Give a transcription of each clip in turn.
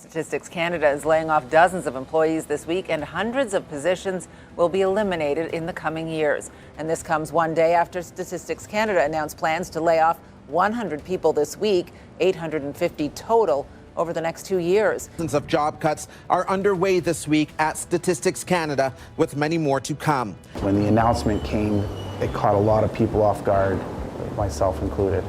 Statistics Canada is laying off dozens of employees this week, and hundreds of positions will be eliminated in the coming years. And this comes one day after Statistics Canada announced plans to lay off 100 people this week, 850 total over the next 2 years. Dozens of job cuts are underway this week at Statistics Canada, with many more to come. When the announcement came, it caught a lot of people off guard, myself included.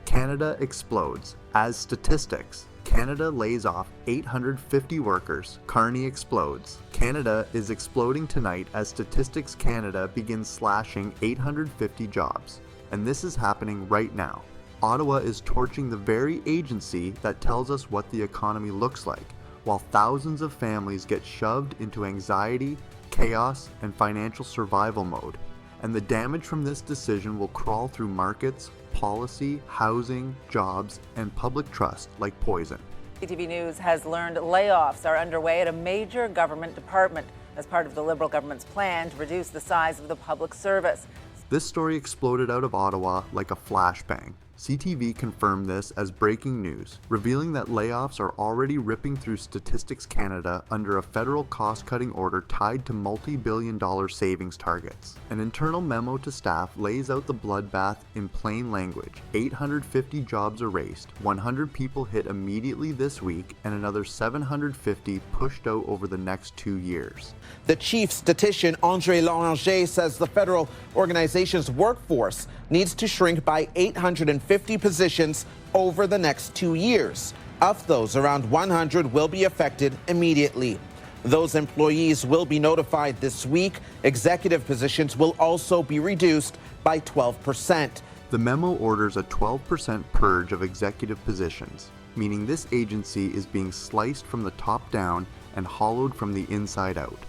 Canada explodes. As Statistics Canada lays off 850 workers, Carney explodes. Canada is exploding tonight as Statistics Canada begins slashing 850 jobs. And this is happening right now. Ottawa is torching the very agency that tells us what the economy looks like, while thousands of families get shoved into anxiety, chaos, and financial survival mode. And the damage from this decision will crawl through markets, policy, housing, jobs, and public trust like poison. CTV News has learned layoffs are underway at a major government department as part of the Liberal government's plan to reduce the size of the public service. This story exploded out of Ottawa like a flashbang. CTV confirmed this as breaking news, revealing that layoffs are already ripping through Statistics Canada under a federal cost-cutting order tied to multi-billion-dollar savings targets. An internal memo to staff lays out the bloodbath in plain language. 850 jobs erased, 100 people hit immediately this week, and another 750 pushed out over the next 2 years. The chief statistician, André Loranger, says the federal organization's workforce needs to shrink by 850 positions over the next 2 years. Of those, around 100 will be affected immediately. Those employees will be notified this week. Executive positions will also be reduced by 12%. The memo orders a 12% purge of executive positions, meaning this agency is being sliced from the top down and hollowed from the inside out.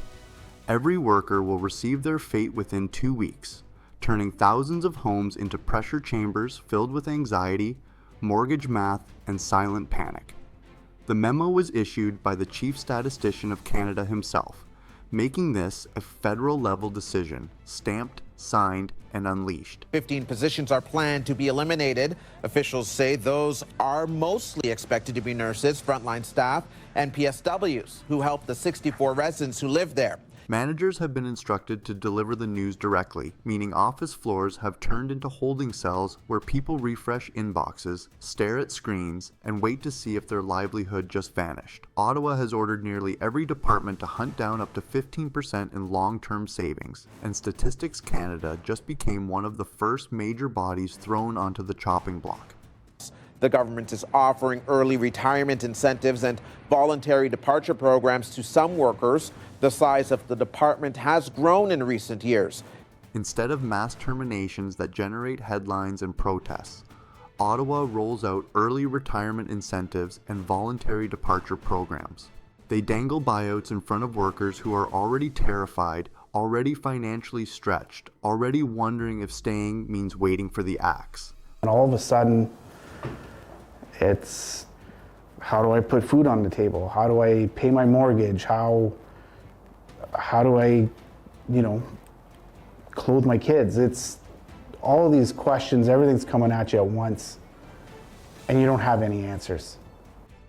Every worker will receive their fate within 2 weeks, turning thousands of homes into pressure chambers filled with anxiety, mortgage math, and silent panic. The memo was issued by the Chief Statistician of Canada himself, making this a federal-level decision, stamped, signed, and unleashed. 15 positions are planned to be eliminated. Officials say those are mostly expected to be nurses, frontline staff, and PSWs who help the 64 residents who live there. Managers have been instructed to deliver the news directly, meaning office floors have turned into holding cells where people refresh inboxes, stare at screens, and wait to see if their livelihood just vanished. Ottawa has ordered nearly every department to hunt down up to 15% in long-term savings, and Statistics Canada just became one of the first major bodies thrown onto the chopping block. The government is offering early retirement incentives and voluntary departure programs to some workers. The size of the department has grown in recent years. Instead of mass terminations that generate headlines and protests, Ottawa rolls out early retirement incentives and voluntary departure programs. They dangle buyouts in front of workers who are already terrified, already financially stretched, already wondering if staying means waiting for the axe. And all of a sudden, it's, how do I put food on the table? How do I pay my mortgage? How do I, clothe my kids? It's all of these questions, everything's coming at you at once, and you don't have any answers.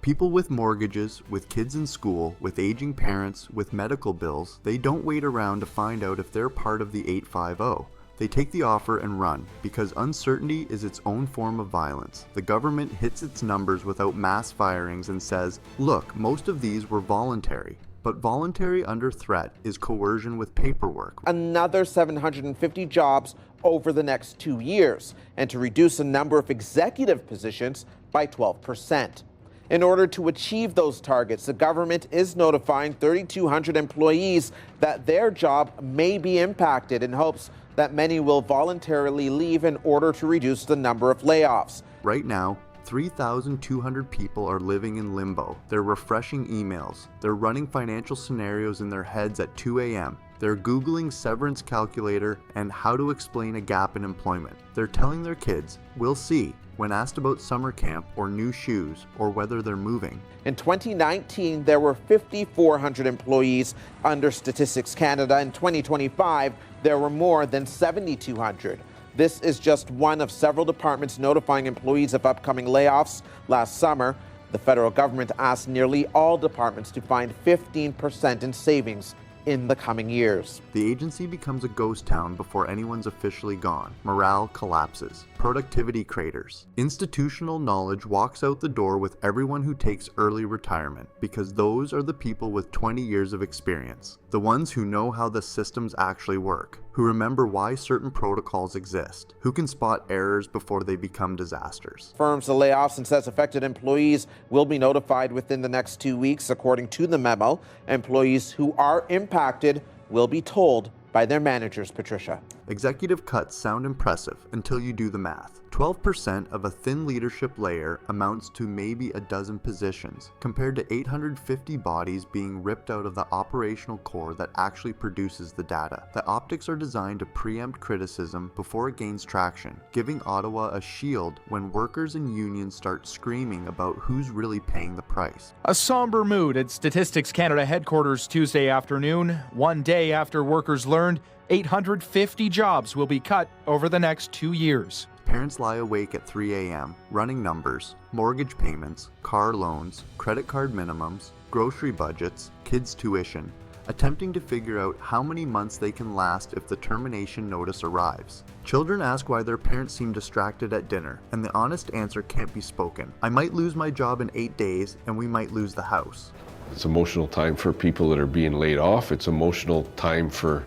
People with mortgages, with kids in school, with aging parents, with medical bills, they don't wait around to find out if they're part of the 850. They take the offer and run, because uncertainty is its own form of violence. The government hits its numbers without mass firings and says, look, most of these were voluntary. But voluntary under threat is coercion with paperwork. Another 750 jobs over the next 2 years, and to reduce the number of executive positions by 12%. In order to achieve those targets, the government is notifying 3,200 employees that their job may be impacted, in hopes that many will voluntarily leave in order to reduce the number of layoffs. Right now, 3,200 people are living in limbo. They're refreshing emails. They're running financial scenarios in their heads at 2 a.m. They're Googling severance calculator and how to explain a gap in employment. They're telling their kids, we'll see, when asked about summer camp or new shoes or whether they're moving. In 2019, there were 5,400 employees under Statistics Canada. In 2025, there were more than 7,200. This is just one of several departments notifying employees of upcoming layoffs. Last summer, The federal government asked nearly all departments to find 15% in savings in the coming years. The agency becomes a ghost town before anyone's officially gone. Morale collapses. Productivity craters. Institutional knowledge walks out the door with everyone who takes early retirement, because those are the people with 20 years of experience. The ones who know how the systems actually work, who remember why certain protocols exist, who can spot errors before they become disasters. Firms the layoffs and says affected employees will be notified within the next 2 weeks, according to the memo. Employees who are impacted will be told by their managers, Patricia. Executive cuts sound impressive until you do the math. 12% of a thin leadership layer amounts to maybe a dozen positions, compared to 850 bodies being ripped out of the operational core that actually produces the data. The optics are designed to preempt criticism before it gains traction, giving Ottawa a shield when workers and unions start screaming about who's really paying the price. A somber mood at Statistics Canada headquarters Tuesday afternoon, one day after workers learned 850 jobs will be cut over the next 2 years. Parents lie awake at 3 a.m., running numbers, mortgage payments, car loans, credit card minimums, grocery budgets, kids' tuition, attempting to figure out how many months they can last if the termination notice arrives. Children ask why their parents seem distracted at dinner, and the honest answer can't be spoken. I might lose my job in 8 days, and we might lose the house. It's emotional time for people that are being laid off. It's emotional time for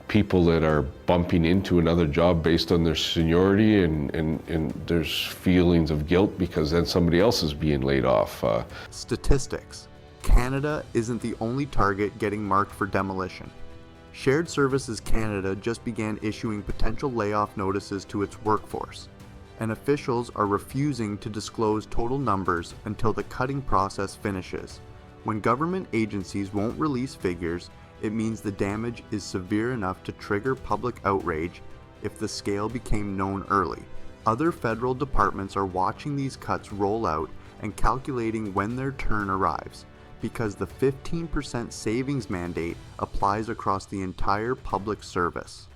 people that are bumping into another job based on their seniority, and there's feelings of guilt because then somebody else is being laid off. Statistics. Canada isn't the only target getting marked for demolition. Shared Services Canada just began issuing potential layoff notices to its workforce, and officials are refusing to disclose total numbers until the cutting process finishes. When government agencies won't release figures, it means the damage is severe enough to trigger public outrage if the scale became known early. Other federal departments are watching these cuts roll out and calculating when their turn arrives, because the 15% savings mandate applies across the entire public service.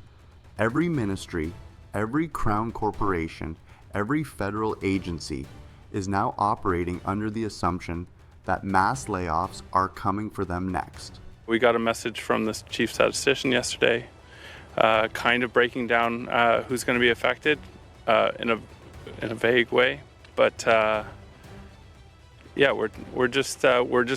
Every ministry, every crown corporation, every federal agency is now operating under the assumption that mass layoffs are coming for them next. We got a message from the chief statistician yesterday, kind of breaking down who's going to be affected in a vague way. But yeah, we're just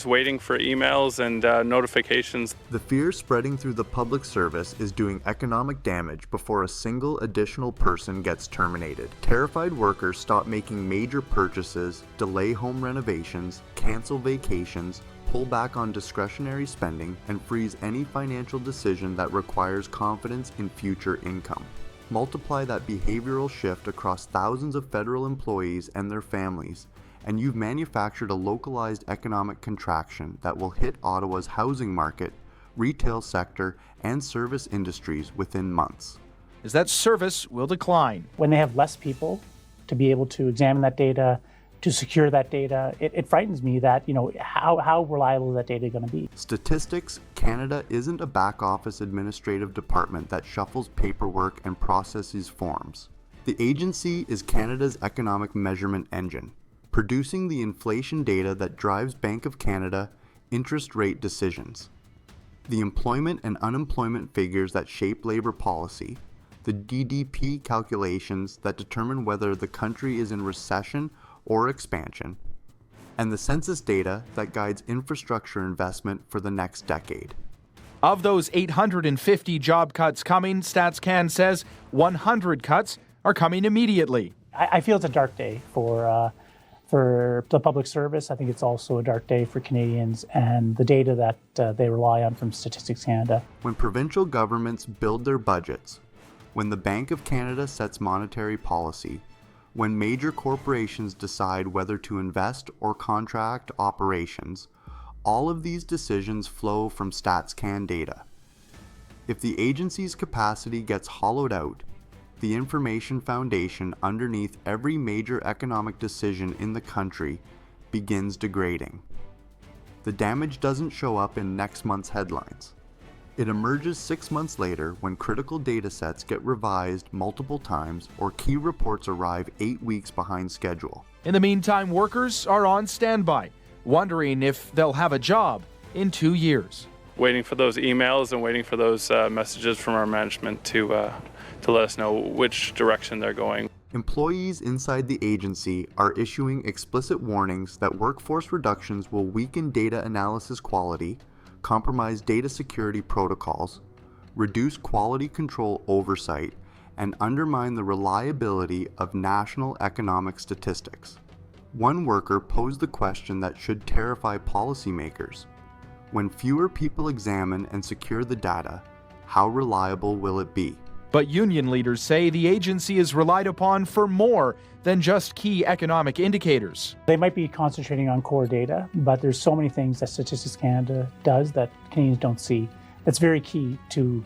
waiting for emails and notifications. The fear spreading through the public service is doing economic damage before a single additional person gets terminated. Terrified workers stop making major purchases, delay home renovations, cancel vacations, pull back on discretionary spending, and freeze any financial decision that requires confidence in future income. Multiply that behavioral shift across thousands of federal employees and their families, and you've manufactured a localized economic contraction that will hit Ottawa's housing market, retail sector, and service industries within months. Is that service will decline. When they have less people to be able to examine that data, to secure that data, it frightens me that, how reliable is that data going to be? Statistics Canada isn't a back office administrative department that shuffles paperwork and processes forms. The agency is Canada's economic measurement engine, producing the inflation data that drives Bank of Canada interest rate decisions, the employment and unemployment figures that shape labor policy, the GDP calculations that determine whether the country is in recession or expansion, and the census data that guides infrastructure investment for the next decade. Of those 850 job cuts coming, StatsCan says 100 cuts are coming immediately. I feel it's a dark day for the public service. I think it's also a dark day for Canadians and the data that they rely on from Statistics Canada. When provincial governments build their budgets, when the Bank of Canada sets monetary policy, when major corporations decide whether to invest or contract operations, all of these decisions flow from StatsCan data. If the agency's capacity gets hollowed out, the information foundation underneath every major economic decision in the country begins degrading. The damage doesn't show up in next month's headlines. It emerges 6 months later when critical data sets get revised multiple times or key reports arrive 8 weeks behind schedule. In the meantime, workers are on standby, wondering if they'll have a job in 2 years. Waiting for those emails and waiting for those messages from our management to let us know which direction they're going. Employees inside the agency are issuing explicit warnings that workforce reductions will weaken data analysis quality, compromise data security protocols, reduce quality control oversight, and undermine the reliability of national economic statistics. One worker posed the question that should terrify policymakers. When fewer people examine and secure the data, how reliable will it be? But union leaders say the agency is relied upon for more than just key economic indicators. They might be concentrating on core data, but there's so many things that Statistics Canada does that Canadians don't see. That's very key to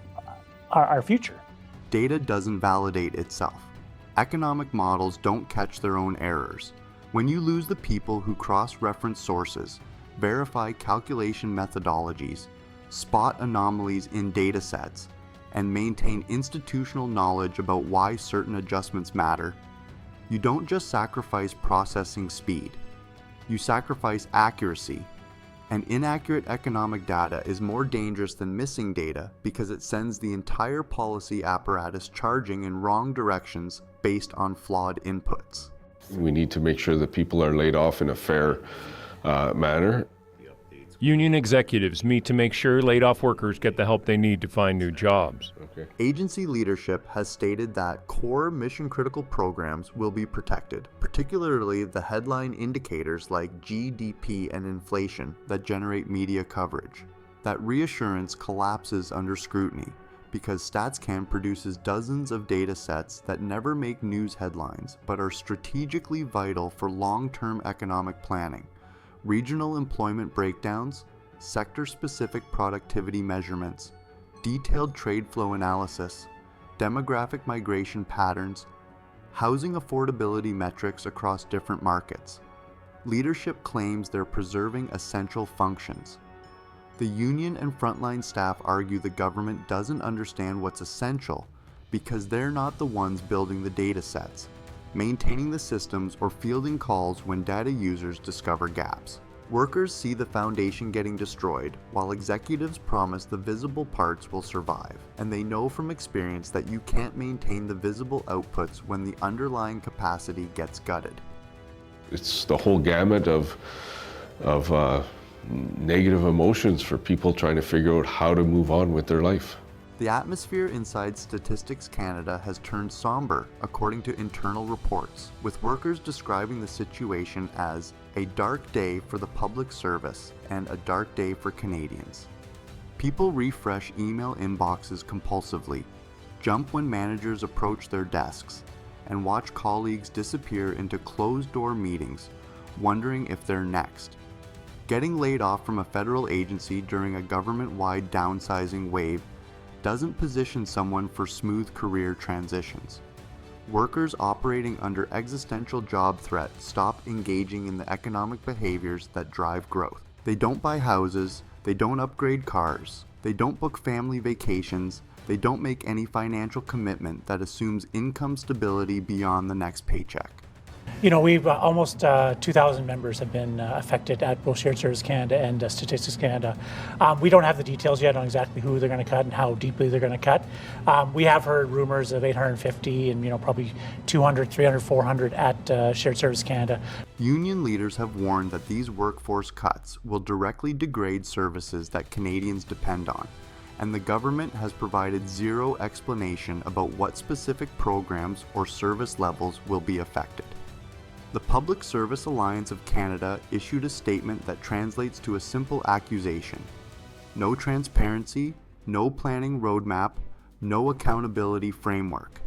our future. Data doesn't validate itself. Economic models don't catch their own errors. When you lose the people who cross-reference sources, verify calculation methodologies, spot anomalies in data sets, and maintain institutional knowledge about why certain adjustments matter, you don't just sacrifice processing speed, you sacrifice accuracy. And inaccurate economic data is more dangerous than missing data because it sends the entire policy apparatus charging in wrong directions based on flawed inputs. We need to make sure that people are laid off in a fair manner. Union executives meet to make sure laid-off workers get the help they need to find new jobs. Okay. Agency leadership has stated that core mission-critical programs will be protected, particularly the headline indicators like GDP and inflation that generate media coverage. That reassurance collapses under scrutiny because StatsCan produces dozens of data sets that never make news headlines but are strategically vital for long-term economic planning. Regional employment breakdowns, sector-specific productivity measurements, detailed trade flow analysis, demographic migration patterns, housing affordability metrics across different markets. Leadership claims they're preserving essential functions. The union and frontline staff argue the government doesn't understand what's essential because they're not the ones building the data sets, maintaining the systems, or fielding calls when data users discover gaps. Workers see the foundation getting destroyed, while executives promise the visible parts will survive, and they know from experience that you can't maintain the visible outputs when the underlying capacity gets gutted. It's the whole gamut of negative emotions for people trying to figure out how to move on with their life. The atmosphere inside Statistics Canada has turned somber, according to internal reports, with workers describing the situation as a dark day for the public service and a dark day for Canadians. People refresh email inboxes compulsively, jump when managers approach their desks, and watch colleagues disappear into closed-door meetings, wondering if they're next. Getting laid off from a federal agency during a government-wide downsizing wave doesn't position someone for smooth career transitions. Workers operating under existential job threat stop engaging in the economic behaviors that drive growth. They don't buy houses, they don't upgrade cars, they don't book family vacations, they don't make any financial commitment that assumes income stability beyond the next paycheck. You know, we've almost 2,000 members have been affected at both Shared Service Canada and Statistics Canada. We don't have the details yet on exactly who they're going to cut and how deeply they're going to cut. We have heard rumors of 850 and probably 200, 300, 400 at Shared Service Canada. Union leaders have warned that these workforce cuts will directly degrade services that Canadians depend on, and the government has provided zero explanation about what specific programs or service levels will be affected. The Public Service Alliance of Canada issued a statement that translates to a simple accusation: no transparency, no planning roadmap, no accountability framework.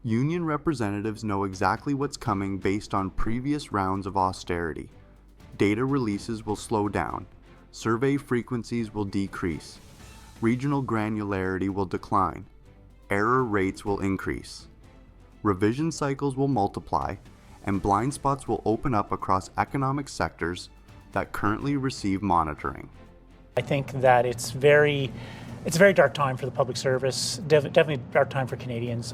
Union representatives know exactly what's coming based on previous rounds of austerity. Data releases will slow down, survey frequencies will decrease, regional granularity will decline, error rates will increase, revision cycles will multiply, and blind spots will open up across economic sectors that currently receive monitoring. I think that it's very It's a very dark time for the public service, definitely a dark time for Canadians.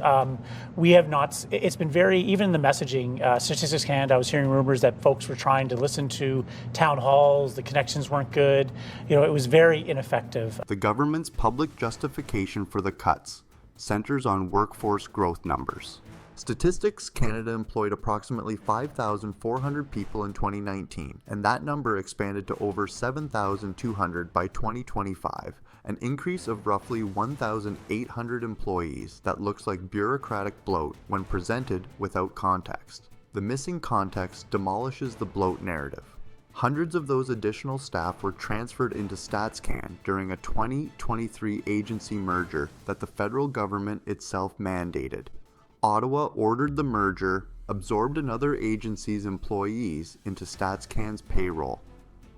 We have not, it's been very, even in the messaging, Statistics Canada, I was hearing rumors that folks were trying to listen to town halls, the connections weren't good. It was very ineffective. The government's public justification for the cuts centers on workforce growth numbers. Statistics Canada employed approximately 5,400 people in 2019, and that number expanded to over 7,200 by 2025, an increase of roughly 1,800 employees that looks like bureaucratic bloat when presented without context. The missing context demolishes the bloat narrative. Hundreds of those additional staff were transferred into StatsCan during a 2023 agency merger that the federal government itself mandated. Ottawa ordered the merger, absorbed another agency's employees into StatsCan's payroll,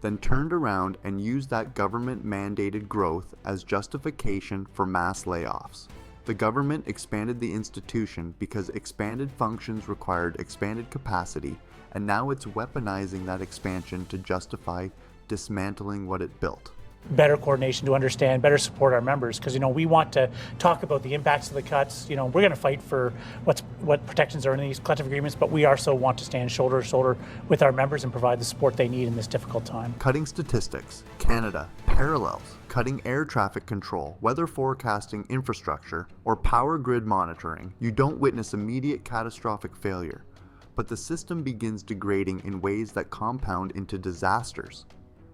then turned around and used that government-mandated growth as justification for mass layoffs. The government expanded the institution because expanded functions required expanded capacity, and now it's weaponizing that expansion to justify dismantling what it built. Better coordination to understand, better support our members, because we want to talk about the impacts of the cuts. We're going to fight for what protections are in these collective agreements, but we also want to stand shoulder to shoulder with our members and provide the support they need in this difficult time. Cutting statistics, Canada, parallels, cutting air traffic control, weather forecasting infrastructure, or power grid monitoring. You don't witness immediate catastrophic failure, but the system begins degrading in ways that compound into disasters.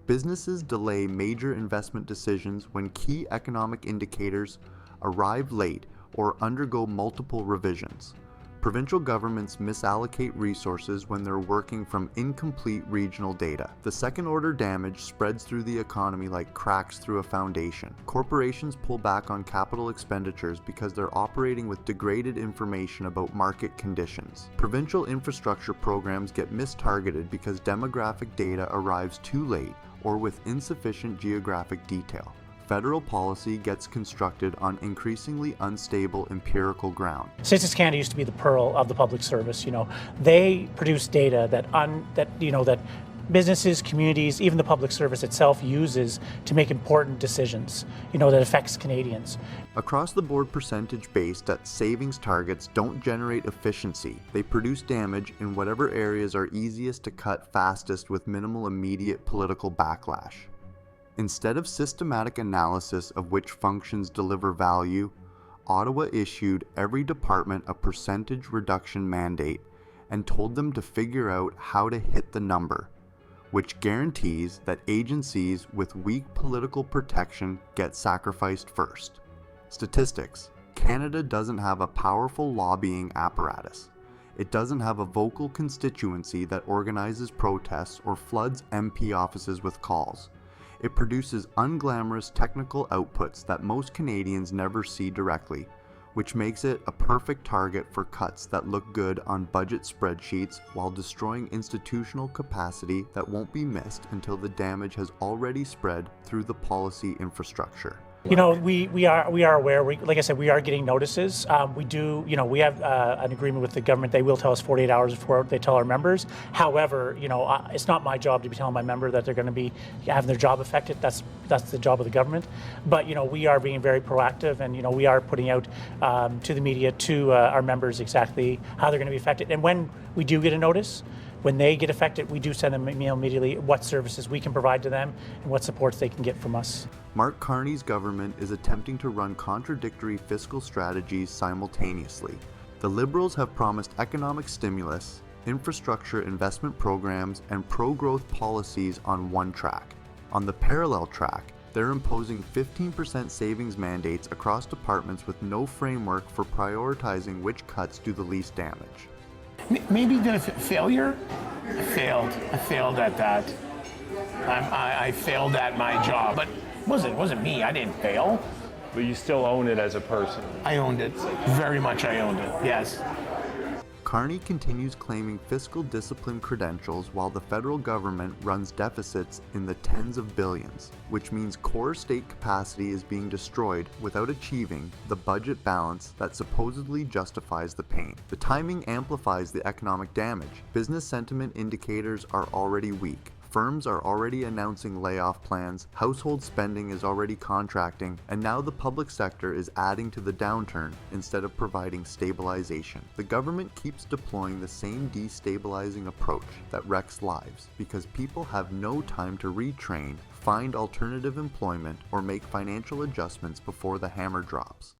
Businesses delay major investment decisions when key economic indicators arrive late or undergo multiple revisions. Provincial governments misallocate resources when they're working from incomplete regional data. The second-order damage spreads through the economy like cracks through a foundation. Corporations pull back on capital expenditures because they're operating with degraded information about market conditions. Provincial infrastructure programs get mistargeted because demographic data arrives too late or with insufficient geographic detail. Federal policy gets constructed on increasingly unstable empirical ground. Statistics Canada used to be the pearl of the public service. They produce data that businesses, communities, even the public service itself uses to make important decisions, that affects Canadians. Across the board percentage based at savings targets don't generate efficiency. They produce damage in whatever areas are easiest to cut fastest with minimal immediate political backlash. Instead of systematic analysis of which functions deliver value, Ottawa issued every department a percentage reduction mandate and told them to figure out how to hit the number, which guarantees that agencies with weak political protection get sacrificed first. Statistics. Canada doesn't have a powerful lobbying apparatus. It doesn't have a vocal constituency that organizes protests or floods MP offices with calls. It produces unglamorous technical outputs that most Canadians never see directly, which makes it a perfect target for cuts that look good on budget spreadsheets while destroying institutional capacity that won't be missed until the damage has already spread through the policy infrastructure. We are aware. Like I said, we are getting notices. We have an agreement with the government. They will tell us 48 hours before they tell our members. However, it's not my job to be telling my member that they're going to be having their job affected. That's the job of the government. But we are being very proactive, and we are putting out to the media, to our members, exactly how they're going to be affected. And when we do get a notice, when they get affected, we do send them an email immediately what services we can provide to them and what supports they can get from us. Mark Carney's government is attempting to run contradictory fiscal strategies simultaneously. The Liberals have promised economic stimulus, infrastructure investment programs, and pro-growth policies on one track. On the parallel track, they're imposing 15% savings mandates across departments with no framework for prioritizing which cuts do the least damage. Maybe the failure? I failed at that. I failed at my job, but it wasn't me. I didn't fail. But you still own it as a person. I owned it. Very much I owned it, yes. Carney continues claiming fiscal discipline credentials while the federal government runs deficits in the tens of billions, which means core state capacity is being destroyed without achieving the budget balance that supposedly justifies the pain. The timing amplifies the economic damage. Business sentiment indicators are already weak. Firms are already announcing layoff plans, household spending is already contracting, and now the public sector is adding to the downturn instead of providing stabilization. The government keeps deploying the same destabilizing approach that wrecks lives because people have no time to retrain, find alternative employment, or make financial adjustments before the hammer drops.